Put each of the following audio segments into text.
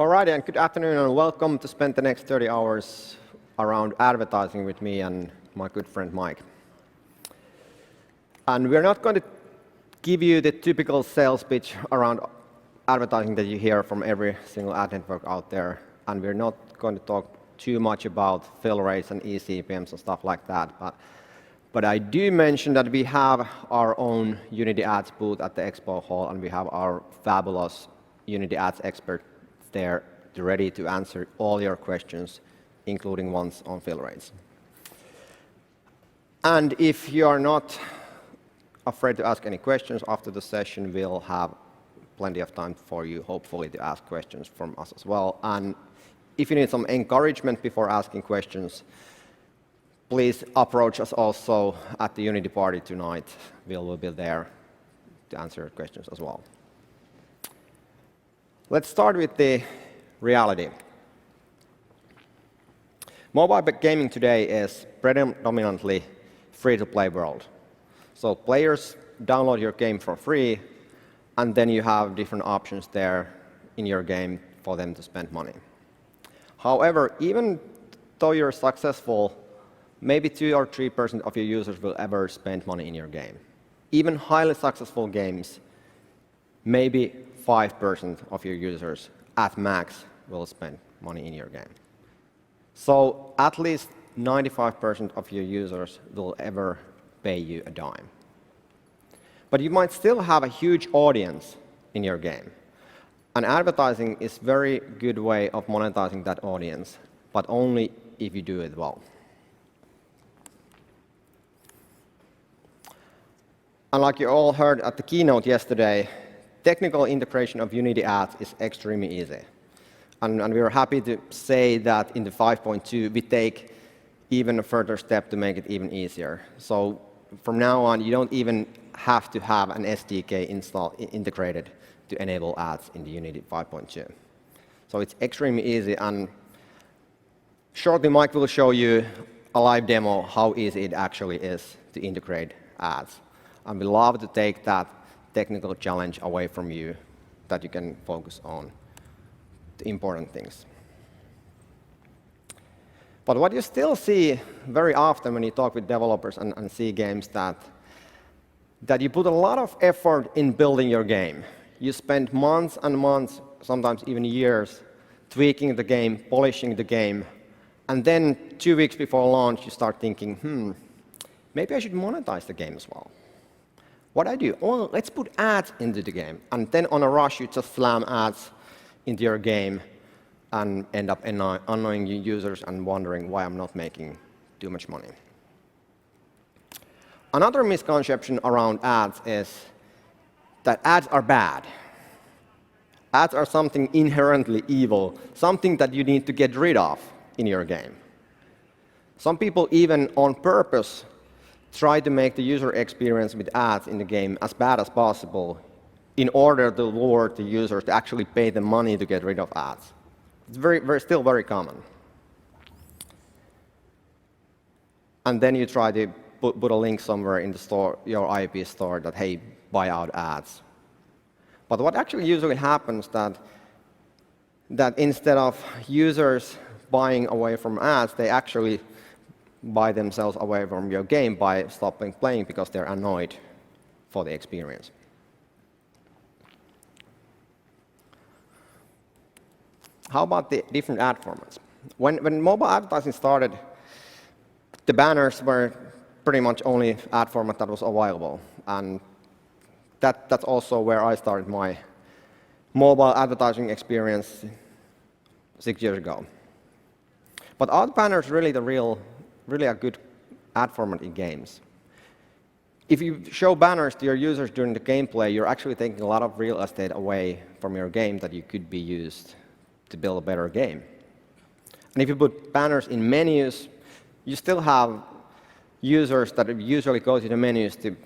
Alrighty, and good afternoon, and welcome to spend the next 30 hours around advertising with me and my good friend Mike. And we're not going to give you the typical sales pitch around advertising that you hear from every single ad network out there, and we're not going to talk too much about fill rates and eCPMs and stuff like that. But I do mention that we have our own Unity Ads booth at the Expo Hall, and we have our fabulous Unity Ads expert there ready to answer all your questions, including ones on fill rates. And if you are not afraid to ask any questions after the session, we'll have plenty of time for you, hopefully, to ask questions from us as well. And if you need some encouragement before asking questions, please approach us also at the Unity party tonight. We will be there to answer your questions as well. Let's start with the reality. Mobile gaming today is predominantly free-to-play world. So players download your game for free, and then you have different options there in your game for them to spend money. However, even though you're successful, maybe 2 or 3% of your users will ever spend money in your game. Even highly successful games, maybe 5% of your users at max will spend money in your game. So at least 95% of your users will ever pay you a dime. But you might still have a huge audience in your game. And advertising is a very good way of monetizing that audience, but only if you do it well. And like you all heard at the keynote yesterday, technical integration of Unity Ads is extremely easy. And we are happy to say that in the 5.2, we take even a further step to make it even easier. So from now on, you don't even have to have an SDK integrated to enable ads in the Unity 5.2. So it's extremely easy. And shortly, Mike will show you a live demo how easy it actually is to integrate ads. And we love to take that technical challenge away from you, that you can focus on the important things. But what you still see very often when you talk with developers and see games, that you put a lot of effort in building your game. You spend months and months, sometimes even years, tweaking the game, polishing the game, and then 2 weeks before launch, you start thinking, maybe I should monetize the game as well. What I do? Oh, let's put ads into the game. And then on a rush, you just slam ads into your game and end up annoying your users and wondering why I'm not making too much money. Another misconception around ads is that ads are bad. Ads are something inherently evil, something that you need to get rid of in your game. Some people even on purpose try to make the user experience with ads in the game as bad as possible in order to lure the users to actually pay the money to get rid of ads. It's still very common. And then you try to put a link somewhere in the store, your IP store, that, hey, buy out ads. But what actually usually happens that instead of users buying away from ads, they actually buy themselves away from your game by stopping playing because they're annoyed for the experience. How about the different ad formats? When mobile advertising started, the banners were pretty much only ad format that was available. And that's also where I started my mobile advertising experience 6 years ago. But ad banners really a good ad format in games. If you show banners to your users during the gameplay, you're actually taking a lot of real estate away from your game that you could be used to build a better game. And if you put banners in menus, you still have users that usually go to the menus to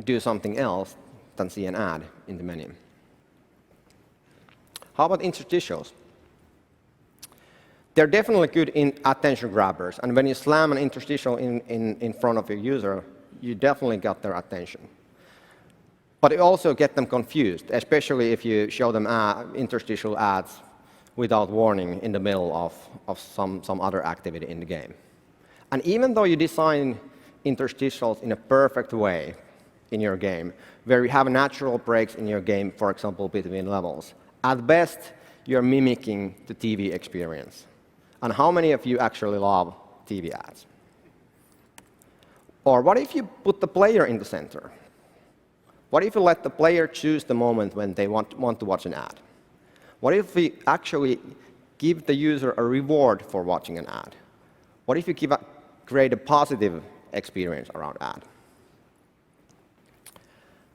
do something else than see an ad in the menu. How about interstitials? They're definitely good in attention grabbers. And when you slam an interstitial in front of your user, you definitely got their attention. But you also get them confused, especially if you show them interstitial ads without warning in the middle of some other activity in the game. And even though you design interstitials in a perfect way in your game, where you have natural breaks in your game, for example, between levels, at best, you're mimicking the TV experience. And how many of you actually love TV ads? Or what if you put the player in the center? What if you let the player choose the moment when they want to watch an ad? What if we actually give the user a reward for watching an ad? What if you create a positive experience around ad?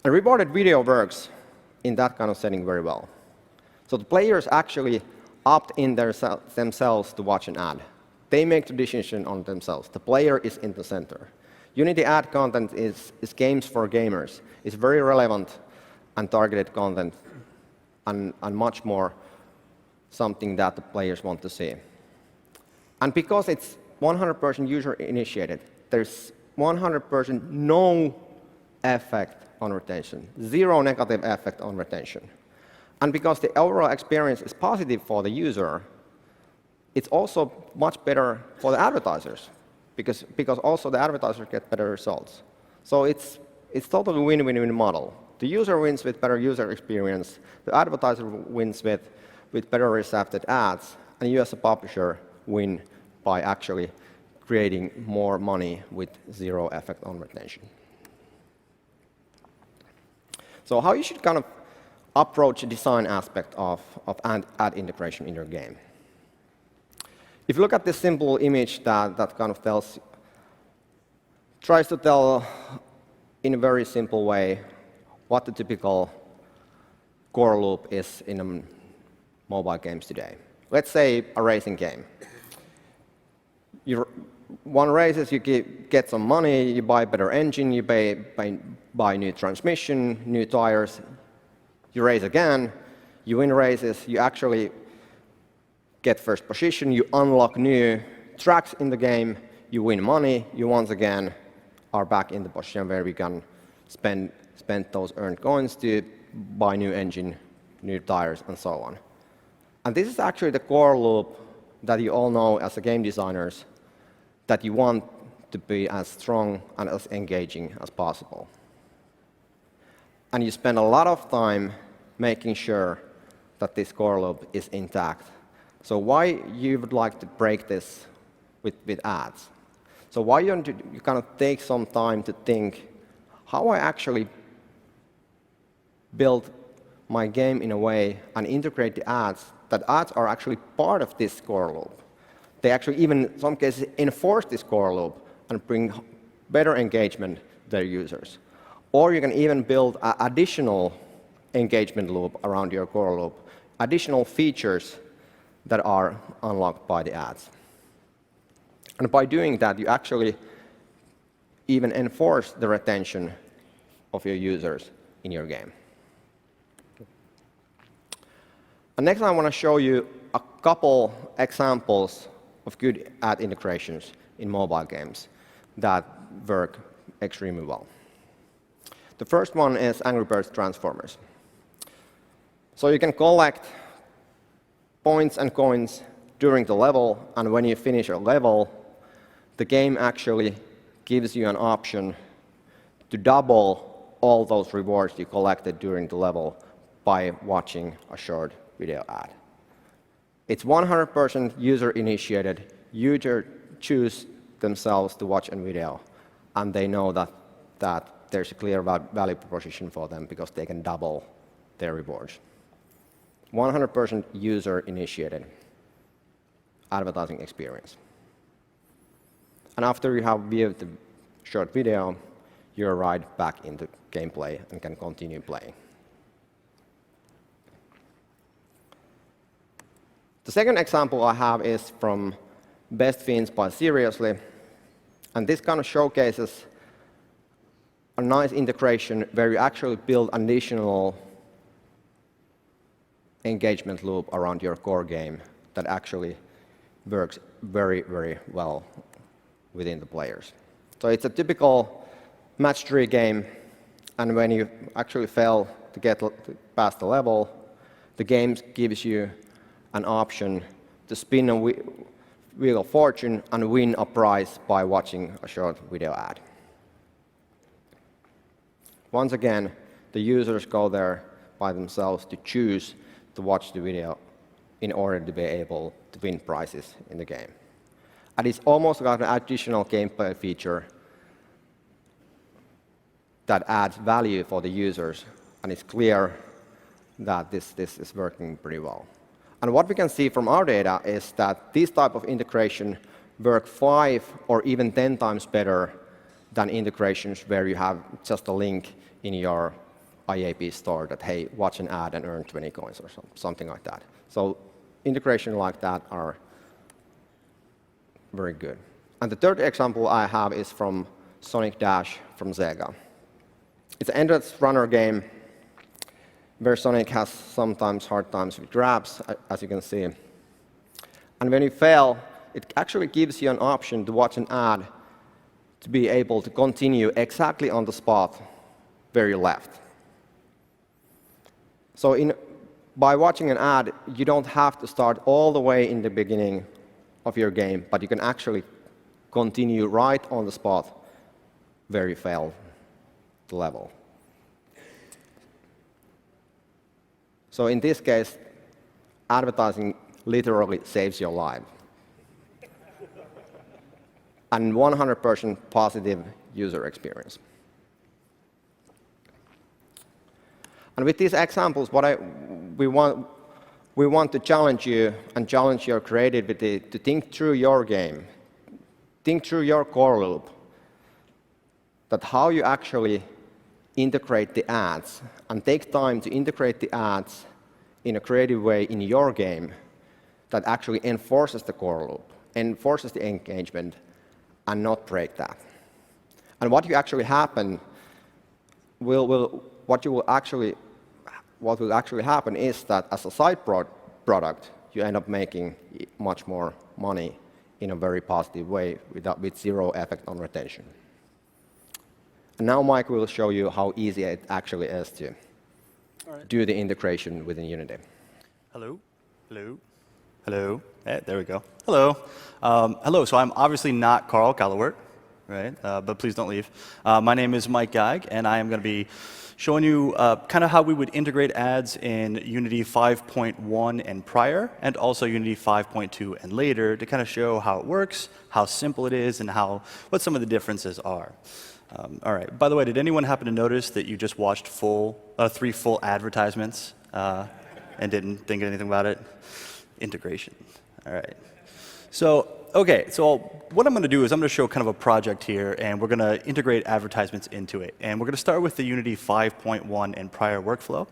A rewarded video works in that kind of setting very well. So the players actually opt in themselves to watch an ad. They make the decision on themselves. The player is in the center. Unity ad content is games for gamers. It's very relevant and targeted content, and much more something that the players want to see. And because it's 100% user-initiated, there's 100% no effect on retention, zero negative effect on retention. And because the overall experience is positive for the user, it's also much better for the advertisers, because also the advertisers get better results. So it's totally win-win-win model. The user wins with better user experience, the advertiser wins with better receptive ads, and you as a publisher win by actually creating more money with zero effect on retention. So how you should kind of approach the design aspect of ad integration in your game. If you look at this simple image that kind of tries to tell in a very simple way what the typical core loop is in mobile games today. Let's say a racing game. You won races, you get some money, you buy a better engine, you buy new transmission, new tires, you race again, you win races, you actually get first position, you unlock new tracks in the game, you win money, you once again are back in the position where we can spend those earned coins to buy new engine, new tires, and so on. And this is actually the core loop that you all know as game designers that you want to be as strong and as engaging as possible. And you spend a lot of time making sure that this core loop is intact. So why you would like to break this with ads? So why you kind of take some time to think how I actually build my game in a way and integrate the ads, that ads are actually part of this core loop. They actually even, in some cases, enforce this core loop and bring better engagement to their users. Or you can even build an additional engagement loop around your core loop, additional features that are unlocked by the ads. And by doing that, you actually even enforce the retention of your users in your game. And next, I want to show you a couple examples of good ad integrations in mobile games that work extremely well. The first one is Angry Birds Transformers. So you can collect points and coins during the level, and when you finish a level, the game actually gives you an option to double all those rewards you collected during the level by watching a short video ad. It's 100% user-initiated. Users choose themselves to watch a video, and they know that there's a clear value proposition for them because they can double their rewards. 100% user-initiated advertising experience. And after you have viewed the short video, you're right back into gameplay and can continue playing. The second example I have is from Best Fiends by Seriously. And this kind of showcases a nice integration where you actually build an additional engagement loop around your core game that actually works very, very well within the players. So it's a typical match 3 game, and when you actually fail to get past the level, the game gives you an option to spin a Wheel of Fortune and win a prize by watching a short video ad. Once again, the users go there by themselves to choose to watch the video in order to be able to win prizes in the game. And it's almost like an additional gameplay feature that adds value for the users, and it's clear that this is working pretty well. And what we can see from our data is that this type of integration work 5 or even 10 times better than integrations where you have just a link in your IAP store that, hey, watch an ad and earn 20 coins or something like that. So integration like that are very good. And the third example I have is from Sonic Dash from Sega. It's an endless runner game where Sonic has sometimes hard times with grabs, as you can see. And when you fail, it actually gives you an option to watch an ad to be able to continue exactly on the spot where you left. So by watching an ad, you don't have to start all the way in the beginning of your game, but you can actually continue right on the spot where you failed the level. So in this case, advertising literally saves your life. And 100% positive user experience. And with these examples, we want to challenge you and challenge your creativity to think through your game, think through your core loop, that how you actually integrate the ads, and take time to integrate the ads in a creative way in your game that actually enforces the core loop, enforces the engagement, and not break that. And what will actually happen is that as a side product, you end up making much more money in a very positive way with zero effect on retention. And now Mike will show you how easy it actually is to do the integration within Unity. Hello, hello, hello. There we go. Hello. Hello, so I'm obviously not Carl Callowert, right? But please don't leave. My name is Mike Geig, and I am going to be showing you kind of how we would integrate ads in Unity 5.1 and prior, and also Unity 5.2 and later to kind of show how it works, how simple it is, and what some of the differences are. All right. By the way, did anyone happen to notice that you just watched 3 full advertisements and didn't think anything about it? Integration. All right. So what I'm going to do is I'm going to show kind of a project here, and we're going to integrate advertisements into it. And we're going to start with the Unity 5.1 and prior workflow.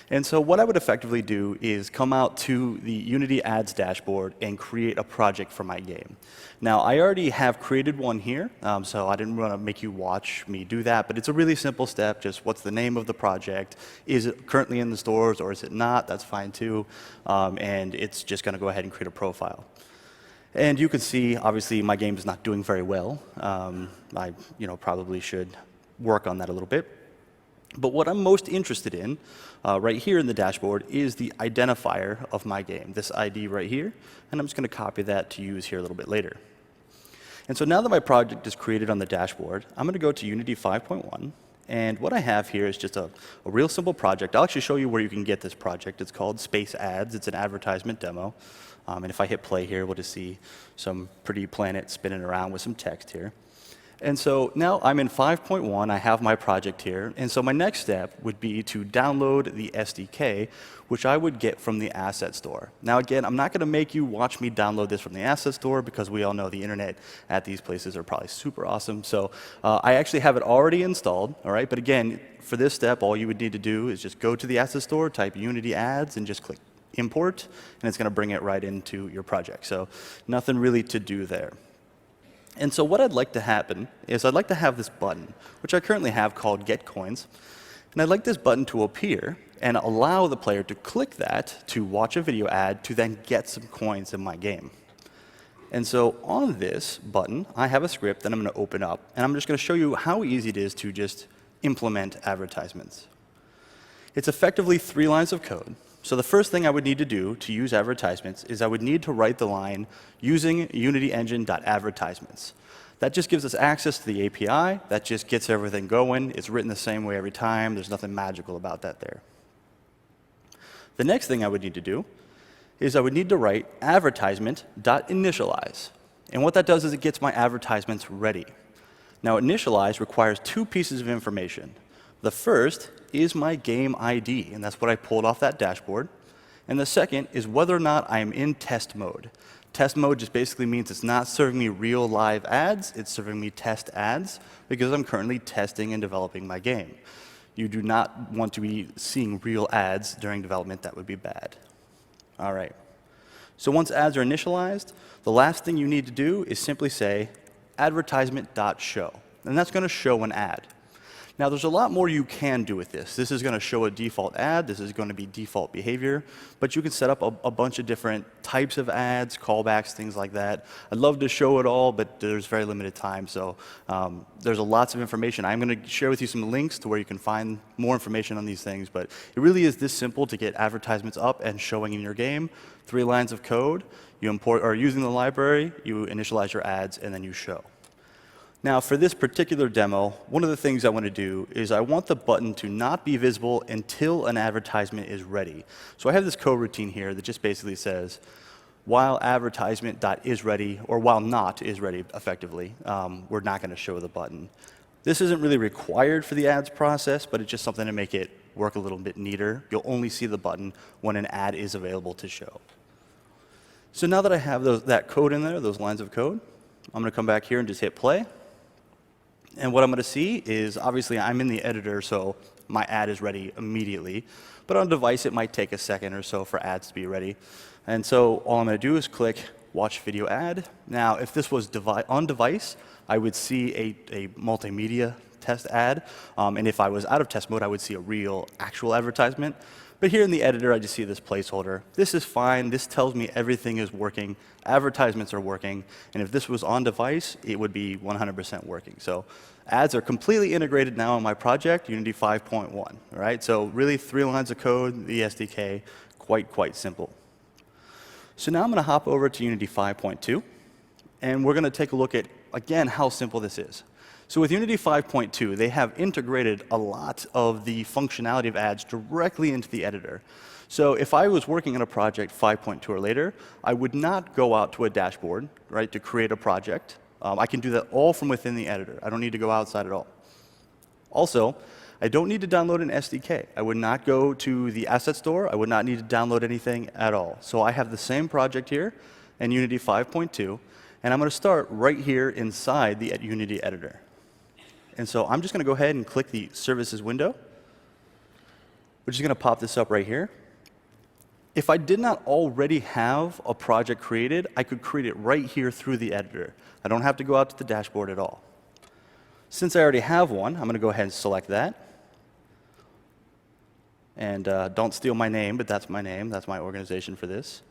And so what I would effectively do is come out to the Unity Ads dashboard and create a project for my game. Now, I already have created one here, so I didn't want to make you watch me do that, but it's a really simple step. Just what's the name of the project? Is it currently in the stores, or is it not? That's fine, too. And it's just going to go ahead and create a profile. And you can see, obviously, my game is not doing very well. I probably should work on that a little bit. But what I'm most interested in right here in the dashboard is the identifier of my game, this ID right here. And I'm just going to copy that to use here a little bit later. And so now that my project is created on the dashboard, I'm going to go to Unity 5.1. And what I have here is just a real simple project. I'll actually show you where you can get this project. It's called Space Ads. It's an advertisement demo. And if I hit play here, we'll just see some pretty planet spinning around with some text here. And so now I'm in 5.1. I have my project here. And so my next step would be to download the SDK, which I would get from the asset store. Now, again, I'm not going to make you watch me download this from the asset store, because we all know the internet at these places are probably super awesome. So I actually have it already installed. All right. But again, for this step, all you would need to do is just go to the asset store, type Unity Ads, and just click import, and it's going to bring it right into your project. So nothing really to do there. And so what I'd like to happen is I'd like to have this button, which I currently have called Get Coins. And I'd like this button to appear and allow the player to click that to watch a video ad to then get some coins in my game. And so on this button, I have a script that I'm going to open up. And I'm just going to show you how easy it is to just implement advertisements. It's effectively 3 lines of code. So the first thing I would need to do to use advertisements is I would need to write the line using Unity engine.advertisements. That just gives us access to the API. That just gets everything going. It's written the same way every time. There's nothing magical about that there. The next thing I would need to do is I would need to write advertisement.initialize. And what that does is it gets my advertisements ready. Now, initialize requires two pieces of information. The first is my game ID, and that's what I pulled off that dashboard. And the second is whether or not I am in test mode. Test mode just basically means it's not serving me real live ads, it's serving me test ads, because I'm currently testing and developing my game. You do not want to be seeing real ads during development. That would be bad. All right. So once ads are initialized, the last thing you need to do is simply say advertisement.show. And that's going to show an ad. Now, there's a lot more you can do with this. This is going to show a default ad. This is going to be default behavior. But you can set up a bunch of different types of ads, callbacks, things like that. I'd love to show it all, but there's very limited time. So there's lots of information. I'm going to share with you some links to where you can find more information on these things. But it really is this simple to get advertisements up and showing in your game. 3 lines of code. You import, or using the library, you initialize your ads, and then you show. Now, for this particular demo, one of the things I want to do is I want the button to not be visible until an advertisement is ready. So I have this coroutine here that just basically says, while advertisement.isReady, or while not is ready, effectively, we're not going to show the button. This isn't really required for the ads process, but it's just something to make it work a little bit neater. You'll only see the button when an ad is available to show. So now that I have that code in there, those lines of code, I'm going to come back here and just hit play. And what I'm going to see is, obviously, I'm in the editor, so my ad is ready immediately. But on device, it might take a second or so for ads to be ready. And so all I'm going to do is click Watch Video Ad. Now, if this was on device, I would see a multimedia test ad. And if I was out of test mode, I would see a real, actual advertisement. But here in the editor, I just see this placeholder. This is fine. This tells me everything is working. Advertisements are working. And if this was on device, it would be 100% working. So ads are completely integrated now in my project, Unity 5.1. All right? So really 3 lines of code, the SDK, quite simple. So now I'm going to hop over to Unity 5.2. And we're going to take a look at, again, how simple this is. So with Unity 5.2, they have integrated a lot of the functionality of ads directly into the editor. So if I was working on a project 5.2 or later, I would not go out to a dashboard, right, to create a project. I can do that all from within the editor. I don't need to go outside at all. Also, I don't need to download an SDK. I would not go to the asset store. I would not need to download anything at all. So I have the same project here in Unity 5.2, and I'm going to start right here inside the Unity editor. And so I'm just going to go ahead and click the services window, which is going to pop this up right here. If I did not already have a project created, I could create it right here through the editor. I don't have to go out to the dashboard at all. Since I already have one, I'm going to go ahead and select that. And don't steal my name, but that's my name. That's my organization for this.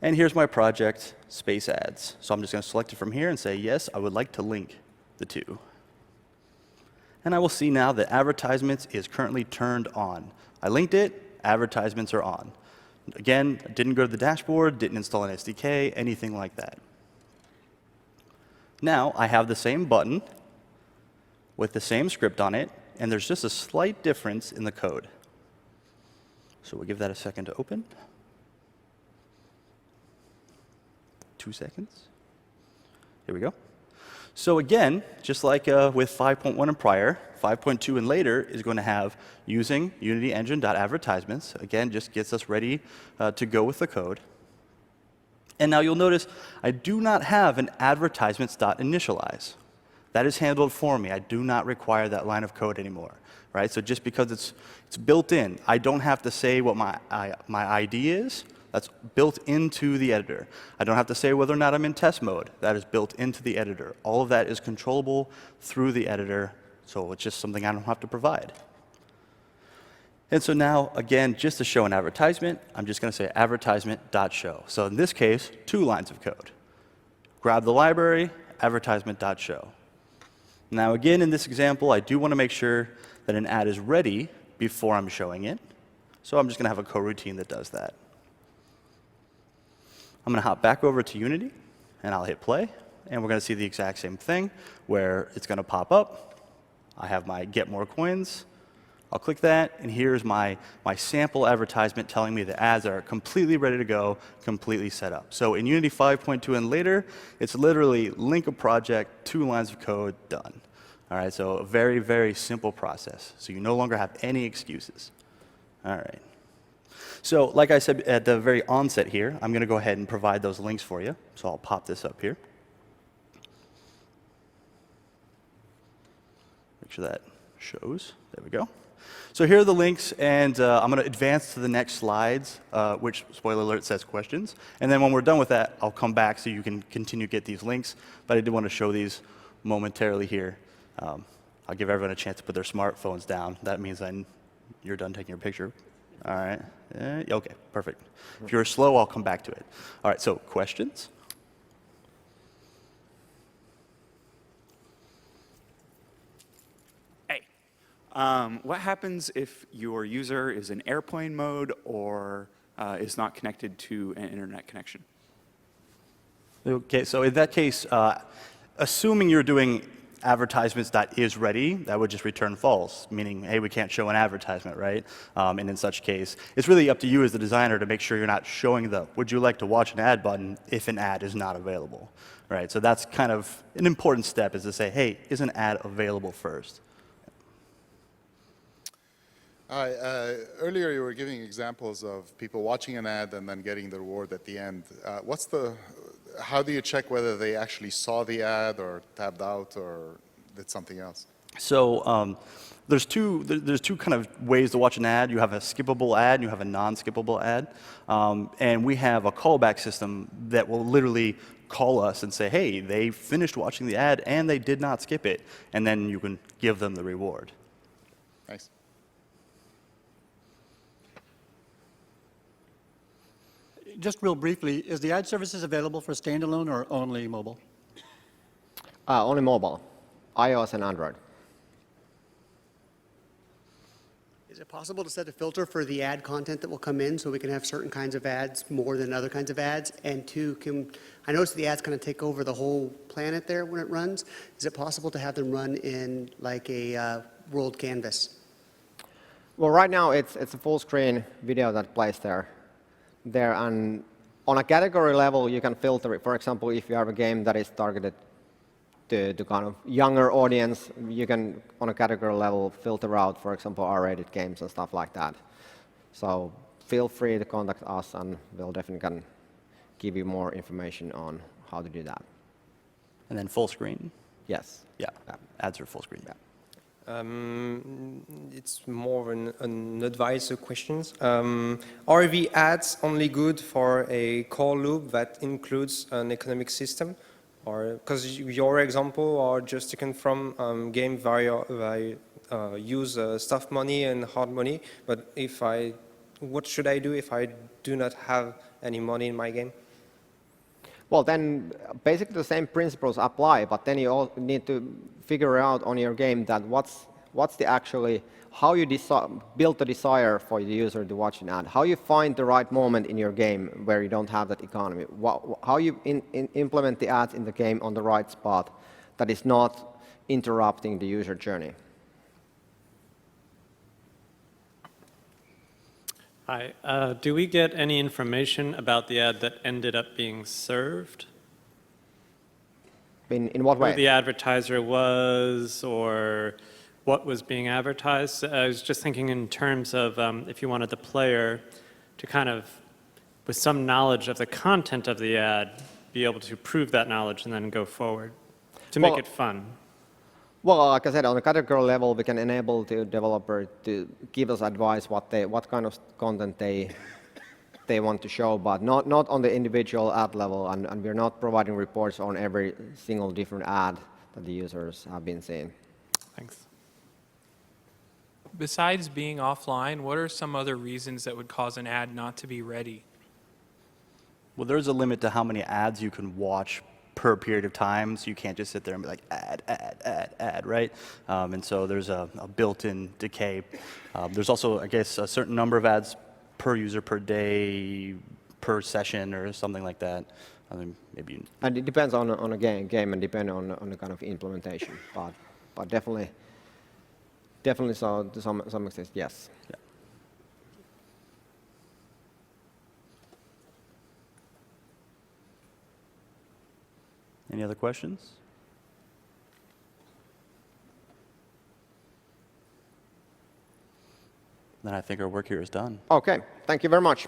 And here's my project, Space Ads. So I'm just going to select it from here and say, yes, I would like to link the two. And I will see now that advertisements is currently turned on. I linked it, advertisements are on. Again, I didn't go to the dashboard, didn't install an SDK, anything like that. Now I have the same button with the same script on it, and there's just a slight difference in the code. So we'll give that a second to open. 2 seconds. Here we go. So again, just like with 5.1 and prior, 5.2 and later is going to have using Unity engine.advertisements. Again, just gets us ready to go with the code. And now you'll notice I do not have an advertisements.initialize. That is handled for me. I do not require that line of code anymore. Right? So just because it's built in, I don't have to say what my ID is. That's built into the editor. I don't have to say whether or not I'm in test mode. That is built into the editor. All of that is controllable through the editor, so it's just something I don't have to provide. And so now, again, just to show an advertisement, I'm just going to say advertisement.show. So in this case, 2 lines of code. Grab the library, advertisement.show. Now again, in this example, I do want to make sure that an ad is ready before I'm showing it. So I'm just going to have a coroutine that does that. I'm going to hop back over to Unity, and I'll hit play. And we're going to see the exact same thing, where it's going to pop up. I have my get more coins. I'll click that, and here's my sample advertisement telling me the ads are completely ready to go, completely set up. So in Unity 5.2 and later, it's literally link a project, 2 lines of code, done. All right, so a very, very simple process. So you no longer have any excuses. All right. So like I said at the very onset here, I'm going to go ahead and provide those links for you. So I'll pop this up here. Make sure that shows. There we go. So here are the links, and I'm going to advance to the next slides, which, spoiler alert, says questions. And then when we're done with that, I'll come back so you can continue to get these links. But I did want to show these momentarily here. I'll give everyone a chance to put their smartphones down. That means you're done taking your picture. All right. OK, perfect. If you're slow, I'll come back to it. All right, so questions? What happens if your user is in airplane mode or is not connected to an internet connection? OK, so in that case, assuming you're doing advertisements.isReady, that would just return false, meaning, hey, we can't show an advertisement, right? And in such case, it's really up to you as the designer to make sure you're not showing the would you like to watch an ad button if an ad is not available, right? So that's kind of an important step, is to say, hey, is an ad available first? Earlier you were giving examples of people watching an ad and then getting the reward at the end. How do you check whether they actually saw the ad or tabbed out or did something else? So there's two kind of ways to watch an ad. You have a skippable ad, and you have a non-skippable ad. And we have a callback system that will literally call us and say, hey, they finished watching the ad and they did not skip it. And then you can give them the reward. Thanks. Just real briefly, is the ad services available for standalone or only mobile? Only mobile, iOS and Android. Is it possible to set a filter for the ad content that will come in so we can have certain kinds of ads more than other kinds of ads? And two, I notice the ads kind of take over the whole planet there when it runs. Is it possible to have them run in like a world canvas? Well, right now it's a full screen video that plays there, and on a category level you can filter it. For example, if you have a game that is targeted to kind of younger audience, you can on a category level filter out, for example, R-rated games and stuff like that. So feel free to contact us, and we'll definitely can give you more information on how to do that. And then full screen? Yes. Yeah, ads are full screen. Yeah. It's more an advice questions. Are the ads only good for a core loop that includes an economic system? Or because your example are just taken from game where I use soft money and hard money, but what should I do if I do not have any money in my game? Well, then basically the same principles apply, but then you all need to figure out on your game that what's the actually, how you build the desire for the user to watch an ad, how you find the right moment in your game where you don't have that economy, how you implement the ads in the game on the right spot that is not interrupting the user journey. Hi. Do we get any information about the ad that ended up being served? In what way? Who the advertiser was, or what was being advertised? I was just thinking in terms of if you wanted the player to kind of, with some knowledge of the content of the ad, be able to prove that knowledge and then go forward to make it fun. Well, like I said, on a category level, we can enable the developer to give us advice what kind of content they want to show, but not on the individual ad level, and we're not providing reports on every single different ad that the users have been seeing. Thanks. Besides being offline, what are some other reasons that would cause an ad not to be ready? Well, there's a limit to how many ads you can watch per period of time, so you can't just sit there and be like ad, right? And so there's a built-in decay. There's also, I guess, a certain number of ads per user per day, per session, or something like that. I mean, maybe. And it depends on a game and depending on the kind of implementation, but definitely so to some extent, yes. Yeah. Any other questions? Then I think our work here is done. Okay, thank you very much.